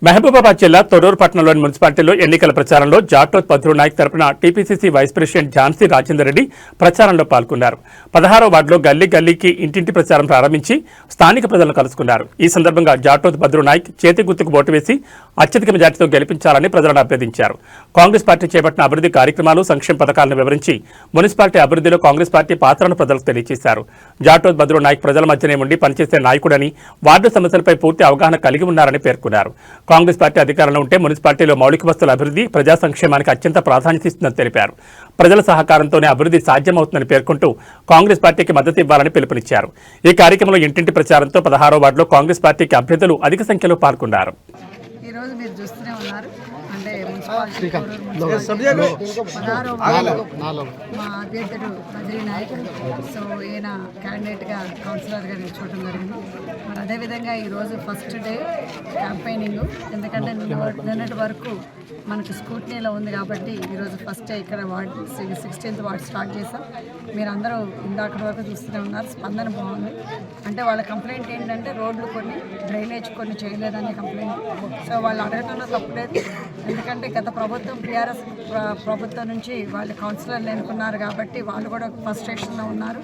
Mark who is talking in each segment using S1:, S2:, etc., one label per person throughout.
S1: మహబూబాబాద్ జిల్లా తొర్రూరు పట్టణంలోని మున్సిపాలిటీలో ఎన్నికల ప్రచారంలో జాటోత్ పద్రు నాయక్ తరపున TPCC vice president Jhansi Rajender Reddy ప్రచారంలో పాల్గొన్నారు. 16వ వార్డులో గల్లీ గల్లీకి ఇంటింటి ప్రచారం ప్రారంభించి స్థానిక ప్రజలను కలుసుకున్నారు. ఈ సందర్భంగా జాటోత్ పద్రు నాయక్ చేతి గుర్తుకు ఓటు వేసి అత్యధిక మెజార్టీతో గెలిపించాలని ప్రజలను అభ్యర్థించారు. కాంగ్రెస్ పార్టీ చేపట్టిన అభివృద్ధి కార్యక్రమాలు, సంక్షేమ పథకాలను వివరించి మున్సిపాలిటీ అభివృద్ధిలో కాంగ్రెస్ పార్టీ పాత్రను ప్రజలకు తెలియజేశారు. జాటోత్ పద్రు నాయక్ ప్రజల మధ్యనే ఉండి పనిచేసే నాయకుడని, వార్డు సమస్యలపై పూర్తి అవగాహన కలిగి ఉన్నారని పేర్కొన్నారు. కాంగ్రెస్ పార్టీ అధికారంలో ఉంటే మున్సిపాలిటీలో మౌలిక వస్తువుల అభివృద్ధి, ప్రజా సంక్షేమానికి అత్యంత ప్రాధాన్యత ఇస్తుందని తెలిపారు. ప్రజల సహకారంతోనే అభివృద్ధి సాధ్యమవుతుందని పేర్కొంటూ కాంగ్రెస్ పార్టీకి మద్దతు ఇవ్వాలని పిలుపునిచ్చారు. ఈ కార్యక్రమంలో ఇంటింటి ప్రచారంతో 16వ వార్డులో కాంగ్రెస్ పార్టీకి అభ్యర్థులు అధిక సంఖ్యలో పాల్గొన్నారు.
S2: ఈరోజు మీరు చూస్తూనే ఉన్నారు, అంటే మున్సిపాలిటీ 16వ వార్డులో మా అభ్యర్థుడు బద్రీ నాయక్, సో ఈయన క్యాండిడేట్గా కౌన్సిలర్గా నిల్చోవడం జరిగింది. మరి అదేవిధంగా ఈరోజు ఫస్ట్ డే క్యాంపెయినింగ్, ఎందుకంటే నిన్నటి వరకు మనకు స్కూట్నీలో ఉంది కాబట్టి ఈరోజు ఫస్ట్ డే ఇక్కడ వార్డ్ 16th వార్డ్ స్టార్ట్ చేసాం. మీరు అందరూ ఇందాక వరకు చూస్తూనే ఉన్నారు, స్పందన బాగుంది. అంటే వాళ్ళ కంప్లైంట్ ఏంటంటే రోడ్లు కొన్ని, డ్రైనేజ్ కొన్ని చేయలేదనే కంప్లైంట్. సో వాళ్ళు అడగటంలో తప్పులేదు, ఎందుకంటే గత ప్రభుత్వం టీఆర్ఎస్ ప్రభుత్వం నుంచి వాళ్ళు కౌన్సిలర్లు ఎన్నుకున్నారు కాబట్టి వాళ్ళు కూడా ఫ్రస్ట్రేషన్లో ఉన్నారు.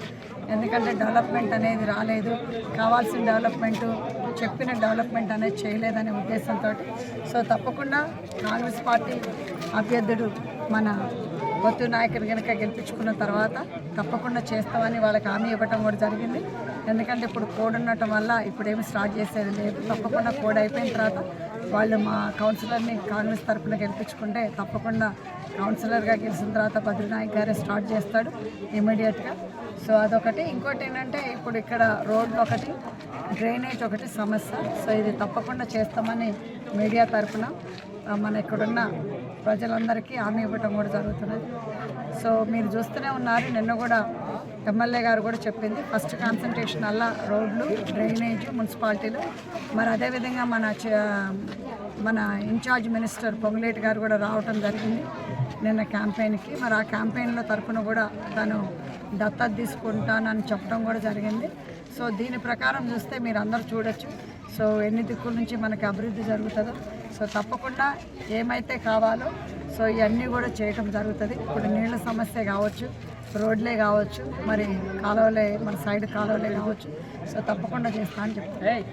S2: ఎందుకంటే డెవలప్మెంట్ అనేది రాలేదు, కావాల్సిన డెవలప్మెంట్, చెప్పిన డెవలప్మెంట్ అనేది చేయలేదనే ఉద్దేశంతో. సో తప్పకుండా కాంగ్రెస్ పార్టీ అభ్యర్థుడు మన బద్రు నాయకుని కనుక గెలిపించుకున్న తర్వాత తప్పకుండా చేస్తామని వాళ్ళకి హామీ ఇవ్వటం కూడా జరిగింది. ఎందుకంటే ఇప్పుడు కోడ్ ఉండటం వల్ల ఇప్పుడేమి స్టార్ట్ చేసేది లేదు. తప్పకుండా కోడ్ అయిపోయిన తర్వాత వాళ్ళు మా కౌన్సిలర్ని కాంగ్రెస్ తరఫున గెలిపించుకుంటే తప్పకుండా కౌన్సిలర్గా గెలిచిన తర్వాత బద్రు నాయక్ గారే స్టార్ట్ చేస్తాడు ఇమీడియట్గా. సో అదొకటి. ఇంకోటి ఏంటంటే ఇప్పుడు ఇక్కడ రోడ్లు ఒకటి, డ్రైనేజ్ ఒకటి సమస్య. సో ఇది తప్పకుండా చేస్తామని మీడియా తరఫున మన ఇక్కడున్న ప్రజలందరికీ హామీ ఇవ్వటం కూడా జరుగుతున్నది. సో మీరు చూస్తూనే ఉన్నారు, నిన్న కూడా ఎమ్మెల్యే గారు కూడా చెప్పింది ఫస్ట్ కాన్సన్ట్రేషన్ అలా రోడ్లు, డ్రైనేజ్, మున్సిపాలిటీలు. మరి అదేవిధంగా మన ఇన్ఛార్జ్ మినిస్టర్ పొంగులేటి గారు కూడా రావటం జరిగింది నిన్న క్యాంపెయిన్కి. మరి ఆ క్యాంపెయిన్లో తరఫున కూడా తను దత్తత తీసుకుంటానని చెప్పడం కూడా జరిగింది. సో దీని ప్రకారం చూస్తే మీరు అందరూ చూడొచ్చు, సో ఎన్ని దిక్కుల నుంచి మనకి అభివృద్ధి జరుగుతుందో. సో తప్పకుండా ఏమైతే కావాలో సో ఇవన్నీ కూడా చేయటం జరుగుతుంది. ఇప్పుడు నీళ్ళ సమస్య కావచ్చు, రోడ్లే కావచ్చు, మరి కాలువలే, మన సైడ్ కాలువలే కావచ్చు. సో తప్పకుండా చేస్తా అని చెప్తాను.